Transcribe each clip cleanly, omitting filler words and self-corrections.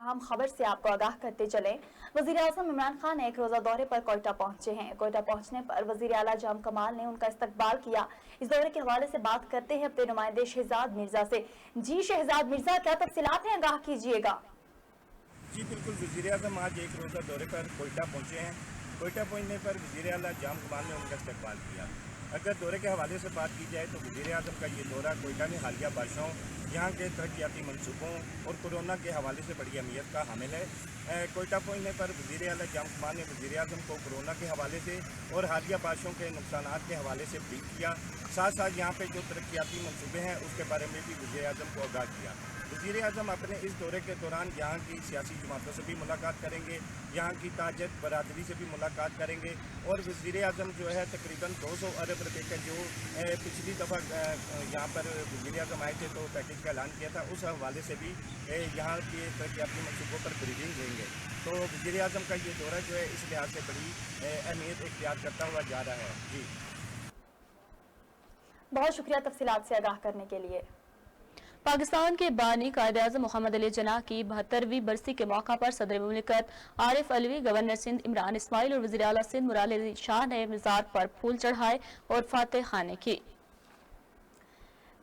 हम खबर से आपको आगाह करते चलें। वज़ीर-ए-आज़म इमरान खान एक रोजा दौरे पर कोयटा पहुंचे हैं। कोयटा पहुंचने पर वज़ीर आला जाम कमाल ने उनका इस्तकबाल किया। इस दौरे के हवाले से बात करते हैं अपने नुमाइंदे शहजाद मिर्जा से। जी शहजाद मिर्जा, क्या तफसीलात हैं, आगाह कीजिएगा। जी बिल्कुल, वज़ीर-ए-आज़म आज एक रोज़ा दौरे पर कोयटा पहुँचे हैं। कोयटा पहुँचने पर वज़ीर आला जाम कमाल ने उनका इस्तकबाल किया। अगर दौरे के हवाले से बात की जाए तो वज़ीर-ए-आज़म का ये दौरा कोयटा में हालिया बारिशों, यहाँ के तरक्याती मनसूबों और कोरोना के हवाले से बड़ी अहमियत का हामिल है। कोयटा पहुँचने पर वज़ीर आला जाम कमाल ने वज़ीर-ए-आज़म को कोरोना के हवाले से और हालिया बारिशों के नुकसानात के हवाले से ब्रीफ किया। साथ साथ यहाँ पे जो तरक्याती मनसूबे हैं उसके बारे में भी वज़ीर-ए-आज़म को आगाह किया। वज़ीर-ए-आज़म अपने इस दौरे के दौरान यहाँ की सियासी जमातों से भी मुलाकात करेंगे, यहाँ की ताजत बरादरी से भी मुलाकात करेंगे और वज़ीर-ए-आज़म जो है तकरीबन 200 अरब रुपये का जो पिछली दफ़ा यहाँ पर वज़ीर-ए-आज़म आए थे तो पैकेज का ऐलान किया था, उस हवाले से भी यहाँ के तरक्याती मनसूबों पर ब्रीफिंग देंगे। तो वज़ीर-ए-आज़म का ये दौरा जो है इस लिहाज से बड़ी अहमियत इख्तियार करता हुआ जा रहा है। जी बहुत शुक्रिया तफसीलात से आगाह करने के लिए। पाकिस्तान के बानी कायद-ए-आज़म मोहम्मद अली जिन्ना की 72वीं बरसी के मौका पर सदर मुमलिकत आरिफ अलवी, गवर्नर सिंध इमरान इस्माइल और वज़ीर आला सिंध मुराद अली शाह ने मज़ार पर फूल चढ़ाए और फातह खाने की।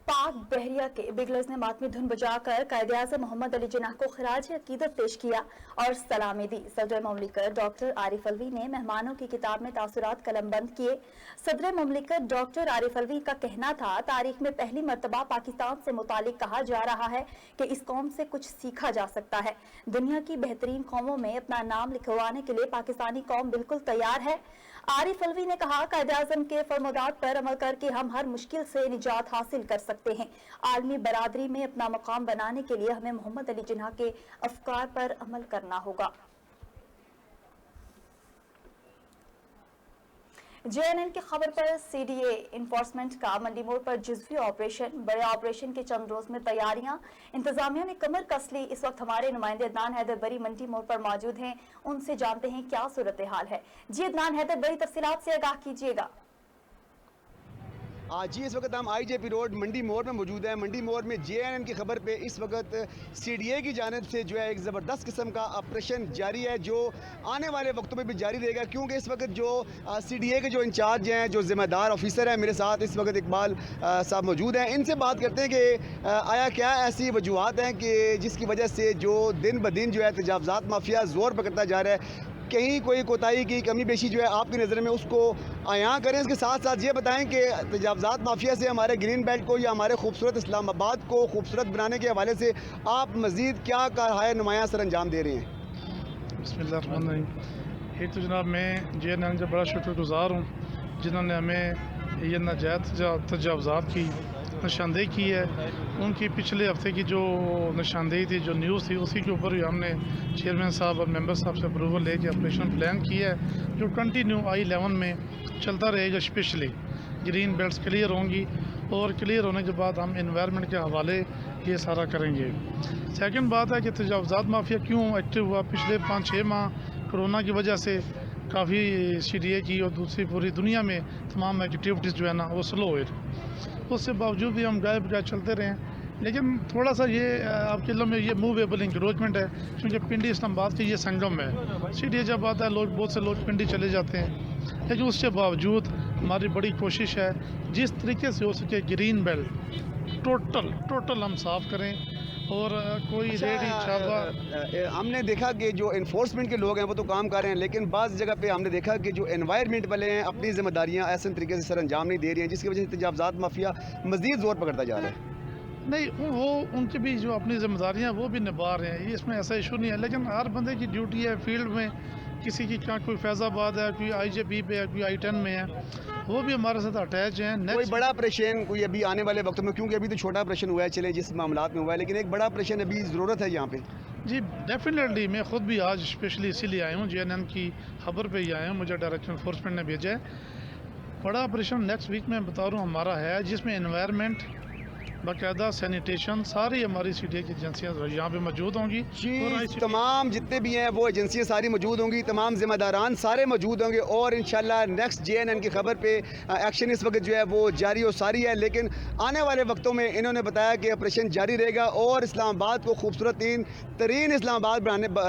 पाक बहरिया के बिगलर्स ने मातमी धुन बजाकर कायद-ए-आज़म मोहम्मद अली जिन्ना को खिराज अकीदत पेश किया और सलामी दी। सदर मुमलिकत डॉक्टर आरिफ अलवी ने मेहमानों की किताब में तासुरात कलमबंद किए। सदर मुमलिकत डॉक्टर आरिफ अलवी का कहना था, तारीख में पहली मरतबा पाकिस्तान से मुतालिक कहा जा रहा है कि इस कौम से कुछ सीखा जा सकता है। दुनिया की बेहतरीन कौमों में अपना नाम लिखवाने के लिए पाकिस्तानी कौम बिल्कुल तैयार है। आरिफ अलवी ने कहा, कायद-ए-आज़म के फरमादात पर अमल करके हम हर मुश्किल से निजात हासिल कर सकते हैं। आलमी बरादरी में अपना मकाम बनाने के लिए हमें मोहम्मद अली जिन्ना के अफकार पर अमल करना होगा। JNN की खबर पर CDA इन्फोर्समेंट का मंडी मोड़ पर जुज़वी ऑपरेशन। बड़े ऑपरेशन के चंद रोज में तैयारियां, इंतजामिया ने कमर कस ली। इस वक्त हमारे नुमाइंदे अदनान हैदर बरी मंडी मोड़ पर मौजूद हैं, उनसे जानते हैं क्या सूरत हाल है। जी अदनान हैदर बरी, तफसीलात से आगाह कीजिएगा। जी इस वक्त हम IJP रोड मंडी मोड़ में मौजूद है। मंडी मोड़ में JNN की खबर पे इस वक्त CDA की जानिब से जो है एक ज़बरदस्त किस्म का ऑपरेशन जारी है, जो आने वाले वक्तों में भी जारी रहेगा, क्योंकि इस वक्त जो CDA के जो इंचार्ज हैं, जो ज़िम्मेदार ऑफिसर हैं, मेरे साथ इस वक्त इकबाल साहब मौजूद हैं। इनसे बात करते हैं कि आया क्या ऐसी वजूहत हैं कि जिसकी वजह से जो दिन ब दिन जो है तजावज़ात माफिया ज़ोर पकड़ता जा रहा है, कहीं कोई कोताही की कमी पेशी जो है आपकी नज़र में उसको आया करें। इसके साथ साथ ये बताएं कि तजावज़ात माफिया से हमारे ग्रीन बेल्ट को या हमारे खूबसूरत इस्लामाबाद को खूबसूरत बनाने के हवाले से आप मज़ीद क्या कार्रवाई नुमायाँ सर अंजाम दे रहे हैं? बिस्मिल्लाहिर्रहमानिर्रहीम। एक तो जनाब मैं JNN का बड़ा शुक्रगुज़ार हूँ जिन्होंने हमें ये नाजायज़ तजावज़ात की निशानदेही की है। उनकी पिछले हफ्ते की जो निशानदेही थी, जो न्यूज़ थी, उसी के ऊपर भी हमने चेयरमैन साहब और मेंबर साहब से अप्रूवल लेके ऑपरेशन प्लान किया है, जो कंटिन्यू I11 में चलता रहेगा। स्पेशली ग्रीन बेल्ट्स क्लियर होंगी और क्लियर होने के बाद हम एनवायरनमेंट के हवाले ये सारा करेंगे। सेकंड बात है कि तजावज़ात माफिया क्यों एक्टिव हुआ। पिछले 5-6 माह कोरोना की वजह से काफ़ी CDA की और दूसरी पूरी दुनिया में तमाम एक्टिविटीज़ जो है ना वो स्लो हुए। उससे बावजूद भी हम गायब चलते रहे, लेकिन थोड़ा सा ये आपके दिलों में ये मूवेबल इंक्रोचमेंट है, क्योंकि पिंडी इस्लामाबाद के ये संगम है। CDA जब आता है लोग बहुत से लोग पिंडी चले जाते हैं, लेकिन उसके बावजूद हमारी बड़ी कोशिश है जिस तरीके से हो सके ग्रीन बेल्ट टोटल हम साफ़ करें। और कोई रेडी छापा हमने देखा कि जो इन्फोर्समेंट के लोग हैं वो तो काम कर रहे हैं, लेकिन बाज़ जगह पे हमने देखा कि जो एनवायरनमेंट वाले हैं अपनी ज़िम्मेदारियाँ ऐसे तरीके से सर अंजाम नहीं दे रही हैं, जिसकी वजह से तजावज़ात माफिया मज़ीद ज़ोर पकड़ता जा रहा है। नहीं, वो उनकी भी जो अपनी ज़िम्मेदारियाँ वो भी निभा रहे हैं, ये इसमें ऐसा इशू नहीं है। लेकिन हर बंदे की ड्यूटी है फील्ड में, किसी की क्या कोई फैज़ाबाद है, कोई IJP पे है, कोई I10 में है, वो भी हमारे साथ अटैच हैं। कोई बड़ा ऑपरेशन कोई अभी आने वाले वक्त में, क्योंकि अभी तो छोटा ऑपरेशन हुआ है चले जिस मामलात में हुआ है, लेकिन एक बड़ा ऑपरेशन अभी ज़रूरत है यहाँ पे? जी डेफिनेटली, मैं ख़ुद भी आज स्पेशली इसीलिए आया हूँ, JNN की खबर पे ही आया हूँ, मुझे डायरेक्शन इन्फोर्समेंट ने भेजा है। बड़ा ऑपरेशन नेक्स्ट वीक में बता रहा हूँ हमारा है, जिसमें एनवायरनमेंट बाकायदा सैनिटेशन सारी हमारी CDA की एजेंसियाँ यहाँ पे मौजूद होंगी जी और ICT तमाम जितने भी हैं वो एजेंसियाँ सारी मौजूद होंगी, तमाम ज़िम्मेदारान सारे मौजूद होंगे और इंशाल्लाह नेक्स्ट JNN की खबर पे एक्शन इस वक्त जो है वो जारी और सारी है। लेकिन आने वाले वक्तों में इन्होंने बताया कि ऑपरेशन जारी रहेगा और इस्लामाबाद को खूबसूरत तरीन इस्लामाबाद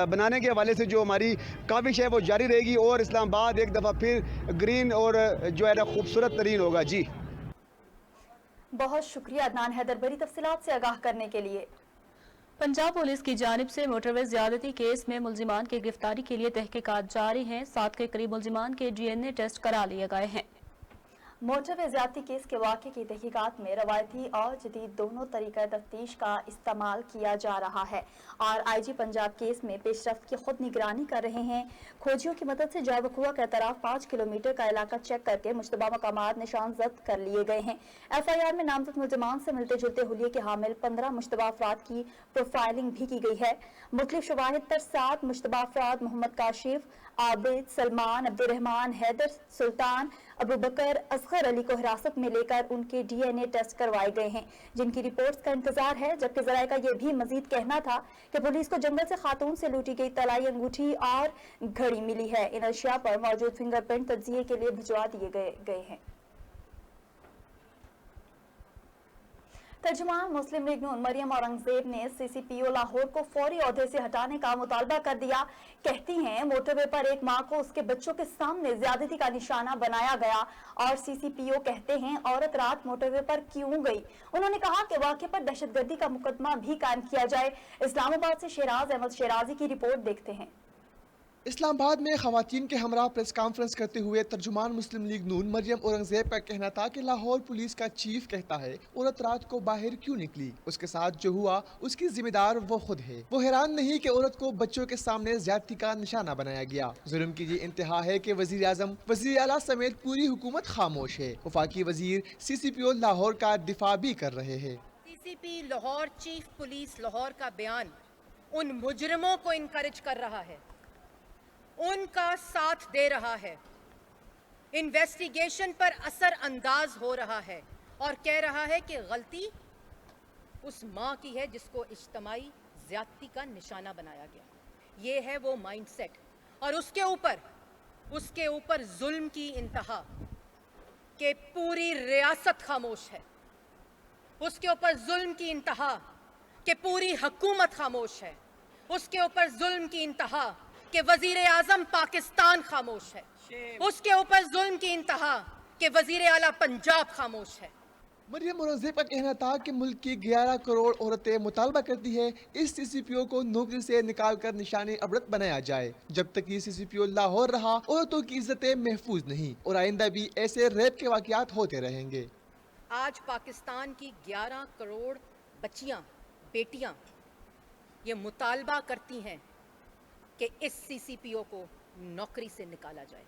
बनाने के हवाले से जो हमारी काविश है वो जारी रहेगी और इस्लामाबाद एक दफ़ा फिर ग्रीन और जो है ना खूबसूरत तरीन होगा। जी बहुत शुक्रिया अदनान हैदर, बड़ी तफसीलात से आगाह करने के लिए। पंजाब पुलिस की जानिब से मोटरवे ज्यादती केस में मुलजिमान की गिरफ्तारी के लिए तहकीकात जारी हैं। 7 के करीब मुलजिमान के DNA टेस्ट करा लिए गए हैं। मोटरवे ज्यादती केस के वाक़े की तहकीकात में रवायती और जदीद दोनों तरीक़ा तफ्तीश का इस्तेमाल किया जा रहा है और IG पंजाब केस में पेशरफ्त की खुद निगरानी कर रहे हैं। खोजियों की मदद से जावकुआ के तरफ 5 किलोमीटर का इलाका चेक करके मुश्तबा मकामात निशान जब्त कर लिए गए हैं। FIR में नामजद मुलजिमान से मिलते जुलते हुलिये के हामिल 15 मुश्तबा अफराद की प्रोफाइलिंग भी की गई है। मुख्तलिफ शवाहिद पर 7 मुश्तबा अफराद मोहम्मद काशिफ, आबिद, सलमान, अब्दुर्रहमान, हैदर, सुल्तान, अबू बकर, असगर अली को हिरासत में लेकर उनके DNA टेस्ट करवाए गए हैं, जिनकी रिपोर्ट्स का इंतजार है। जबकि जराये का यह भी मजीद कहना था कि पुलिस को जंगल से खातून से लूटी गई तलाई अंगूठी और घड़ी मिली है। इन अशिया पर मौजूद फिंगरप्रिंट तज्जिये के लिए भिजवा दिए गए हैं। तर्जुमान मुस्लिम लीग नून मरियम औरंगजेब ने CCPO लाहौर को फौरी ओहदे से हटाने का मुतालबा कर दिया। कहती हैं मोटरवे पर एक मां को उसके बच्चों के सामने ज्यादती का निशाना बनाया गया और CCPO कहते हैं औरत रात मोटरवे पर क्यों गई। उन्होंने कहा कि वाक़े पर दहशतगर्दी का मुकदमा भी कायम किया जाए। इस्लामाबाद से शेराज अहमद शेराजी की रिपोर्ट देखते हैं। इस्लामाबाद में खवातीन के हमरा प्रेस कॉन्फ्रेंस करते हुए तर्जुमान मुस्लिम लीग नून मरियम औरंगजेब का कहना था कि लाहौर पुलिस का चीफ कहता है औरत रात को बाहर क्यों निकली, उसके साथ जो हुआ उसकी जिम्मेदार वो खुद है। वो हैरान नहीं कि औरत को बच्चों के सामने ज्यादती का निशाना बनाया गया। जुल्म की ये इंतहा है कि वजीर आजम, वजीर आला समेत पूरी हुकूमत खामोश है। वफाकी वजीर CCPO लाहौर का दिफा भी कर रहे हैं। CCP Lahore chief police Lahore का बयान उन मुजरिमों को इनकरेज कर रहा है, उनका साथ दे रहा है, इन्वेस्टिगेशन पर असर अंदाज हो रहा है और कह रहा है कि गलती उस माँ की है जिसको इज्तमाई ज्यादती का निशाना बनाया गया। ये है वो माइंडसेट और उसके ऊपर जुल्म की इंतहा कि पूरी रियासत खामोश है, उसके ऊपर जुल्म की इंतहा कि पूरी हुकूमत खामोश है, उसके ऊपर जुल्म की इंतहा कि वजीर आजम पाकिस्तान खामोश है, उसके ऊपर जुल्म की इंतहा कि वजीर आला पंजाब खामोश है। मरियम औरंगजेब का कहना था कि मुल्क की 11 करोड़ औरतें मुतालबा करती है इस CCPO को नौकरी से निकाल कर निशाने अबरत बनाया जाए। जब तक ये CCPO लाहौर रहा औरतों की इज्जतें महफूज नहीं और आइंदा भी ऐसे रेप के वाकयात होते रहेंगे। आज पाकिस्तान की 11 करोड़ बच्चियां, बेटियां ये मुतालबा करती हैं कि इस CCPO को नौकरी से निकाला जाए,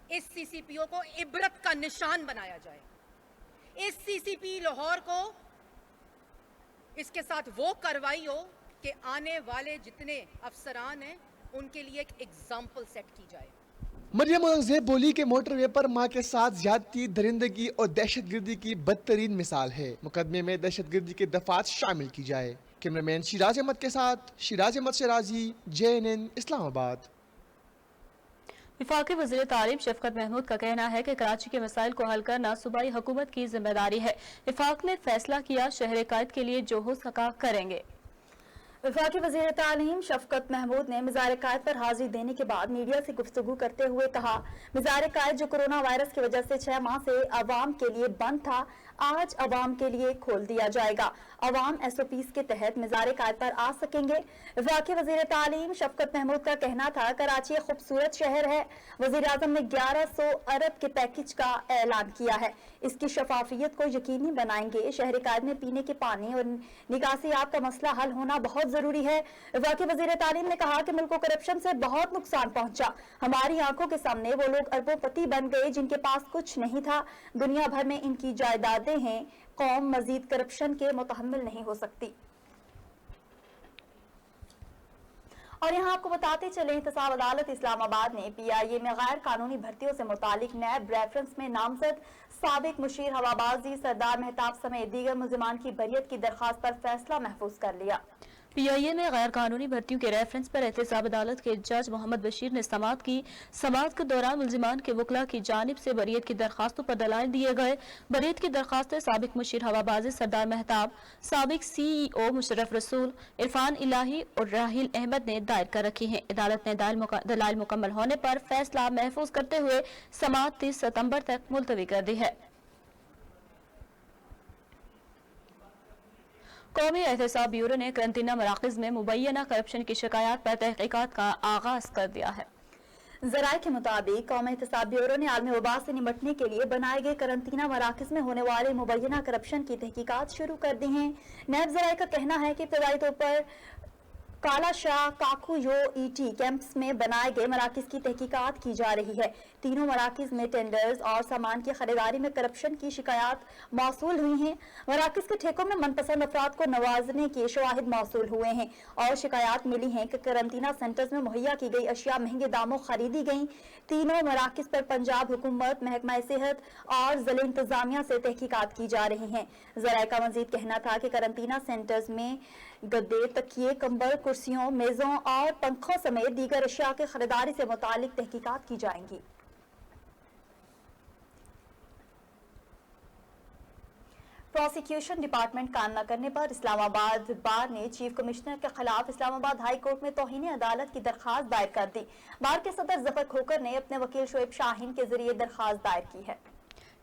इस CCPO को इबरत का निशान बनाया जाए, इस CCP लाहौर को इसके साथ वो कार्रवाई हो कि आने वाले जितने अफसरान हैं उनके लिए एक एग्जाम्पल सेट की जाए। मरियम औरंगजेब बोली कि मोटरवे पर मां के साथ ज्यादती, दरिंदगी और दहशतगर्दी की बदतरीन मिसाल है। मुकदमे में दहशतगर्दी के दफात शामिल की जाए। कैमरामैन शिराज अहमद के साथ शिराज अहमद शेराजी, JNN इस्लामाबाद। वफाकी वज़ीर तालीम शफकत महमूद का कहना है कि कराची के मसाइल को हल करना सूबाई हुकूमत की जिम्मेदारी है। वफाक ने फैसला किया शहर कायद के लिए जो हो सका करेंगे। वफाकी वज़ीर तालीम शफकत महमूद ने मिज़ार कायद पर हाजिरी देने के बाद मीडिया से गुफ्तगू करते हुए कहा, मिज़ार कायद जो कोरोना वायरस की वजह से 6 माह से अवाम के लिए बंद था, आज अवाम के लिए खोल दिया जाएगा। अवाम SOPs के तहत मिज़ार कायद पर आ सकेंगे। वफाकी वज़ीर तालीम शफकत महमूद का कहना था, कराची एक खूबसूरत शहर है। वज़ीर आज़म ने 1100 अरब के पैकेज का ऐलान किया है, इसकी शफाफियत को यकीनी बनाएंगे। शहर कायद में पीने के पानी और निकासी आब का मसला हल होना बहुत जरूरी है। वफाकी वज़ीर तालीम ने कहा कि मुल्क को करप्शन से बहुत नुकसान पहुंचा। हमारी आंखों के सामने वो लोग अरबोपति बन गए जिनके पास कुछ नहीं था। दुनिया भर में इनकी जायदादें हैं। कौम मजीद करप्शन के मुतहम्मिल नहीं हो सकती। और यहाँ आपको बताते चले, इंतसाब अदालत इस्लामाबाद ने PIA में गैर कानूनी भर्तियों से मुतालिक नैब रेफरेंस में नामजद साबिक मुशीर हवाबाजी सरदार मेहताब समेत दीगर मुलजिमान की बरियत की दरखास्त पर फैसला महफूज कर लिया। PIA में गैर कानूनी भर्तियों के रेफरेंस पर एहतसाब अदालत के जज मोहम्मद बशीर ने समाअत की। समाअत के दौरान मुलजिमान के वकला की जानिब से बरियत की दरखास्तों पर दलाइल दिए गए। बरियत की दरखास्तें साबिक मुशीर हवाबाजी सरदार मेहताब, साबिक CEO मुशर्रफ रसूल, इरफान इलाही और राहिल अहमद ने दायर कर रखी हैं। अदालत ने दलाइल मुकम्मल होने पर फैसला महफूज करते हुए समाअत 30 सितंबर तक मुलतवी कर दी है। कौमी एहतसाब ब्यूरो ने करंतना मराकज़ में मुबैना करप्शन की शिकायत पर तहकीकात का आगाज कर दिया है। ज़राए के मुताबिक कौमी एहतसाब ब्यूरो ने आलमी वबा से निपटने के लिए बनाए गए करंतना मराकज़ में होने वाले मुबैना करप्शन की तहकीकात शुरू कर दी हैं। नैब ज़राए का कहना है कि इब्तदाई तौर पर काला शाह काकू यो ET कैंप्स में बनाए गए मराकज़ की तहकीकात की जा रही है। तीनों मराकज़ में टेंडर्स और सामान की खरीदारी में करप्शन की शिकायत मौसूल हुई हैं। मराकज़ के ठेकों में मनपसंद अफराद को नवाजने के शवाहिद मौसूल हुए हैं और शिकायत मिली हैं कि करंतना सेंटर्स में मुहैया की गई अशिया महंगे दामों खरीदी गई। तीनों मराकज़ पर पंजाब हुकूमत, महकमा सेहत और ज़िला इंतजामिया से तहकीकात की जा रही हैं। ज़राए का मज़ीद कहना था कि करंतना सेंटर्स में गद्दे, तकिए, कंबल, कुर्सियों, मेज़ों और पंखों समेत दीगर अशिया की खरीदारी से मुतालिक तहकीकात की जाएंगी। प्रोसिक्यूशन डिपार्टमेंट काम न करने पर इस्लामाबाद बार ने चीफ कमिश्नर के खिलाफ इस्लामाबाद हाई कोर्ट में तौहीन अदालत की दरखास्त दायर कर दी। बार के सदर जफर खोकर ने अपने वकील शोएब शाहीन के जरिए दरखास्त दायर की है।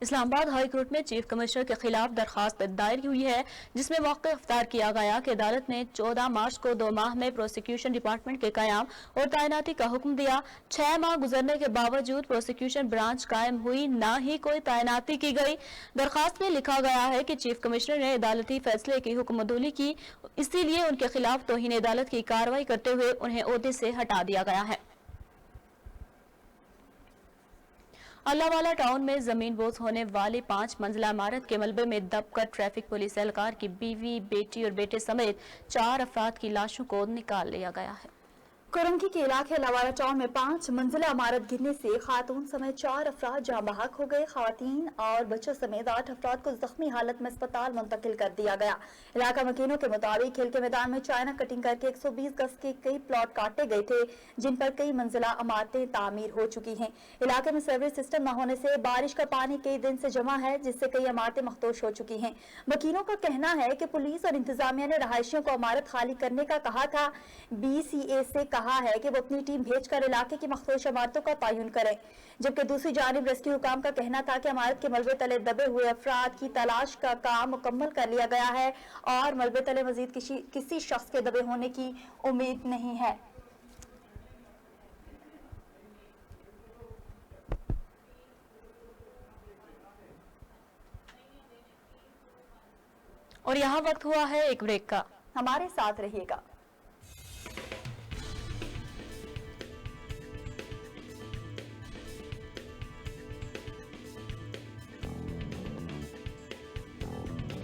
इस्लामाबाद हाई कोर्ट में चीफ कमिश्नर के खिलाफ दरखास्त दायर हुई है, जिसमें मौक़िफ़ इख्तियार किया गया कि अदालत ने 14 मार्च को 2 माह में प्रोसिक्यूशन डिपार्टमेंट के कायम और तैनाती का हुक्म दिया। 6 माह गुजरने के बावजूद प्रोसिक्यूशन ब्रांच कायम हुई, ना ही कोई तैनाती की गई। दरखास्त में लिखा गया है कि चीफ कमिश्नर ने अदालती फैसले की हुक्मदुली की, इसीलिए उनके खिलाफ तौहीन अदालत की कार्रवाई करते हुए उन्हें ओहदे से हटा दिया गया है। अल्लाहवाला टाउन में जमीन बोझ होने वाली 5 मंजिला इमारत के मलबे में दबकर ट्रैफिक पुलिस एहलकार की बीवी, बेटी और बेटे समेत 4 अफराद की लाशों को निकाल लिया गया है। करंगी के इलाके अल्लाहवाला टाउन में 5 मंजिला इमारत गिरने से खातून समेत 4 अफराद जाँ बहक हो गए। खातून और बच्चों समेत 8 अफराद को जख्मी हालत में अस्पताल मुंतकिल कर दिया गया। इलाका मकीनों के मुताबिक खेल के मैदान में चाइना कटिंग करके 120 गज के कई प्लॉट काटे गए थे, जिन पर कई मंजिला इमारतें तामीर हो चुकी हैं। इलाके में सीवरेज सिस्टम न होने से बारिश का पानी कई दिन से जमा है, जिससे कई इमारतें मखदूश हो चुकी हैं। वकीलों का कहना है कि पुलिस और इंतजामिया ने रहायशियों को इमारत खाली करने का कहा था। BCA से कहा है कि वो अपनी टीम भेजकर इलाके की मखदूश इमारतों का तयन करें, जबकि दूसरी जानिब रेस्क्यू हुकाम का कहना था कि इमारत के मलबे तले दबे हुए अफराद की तलाश का काम मुकम्मल कर लिया गया है और मलबे तले मजीद किसी शख्स के दबे होने की उम्मीद नहीं है। और यहाँ वक्त हुआ है एक ब्रेक का, हमारे साथ रहिएगा।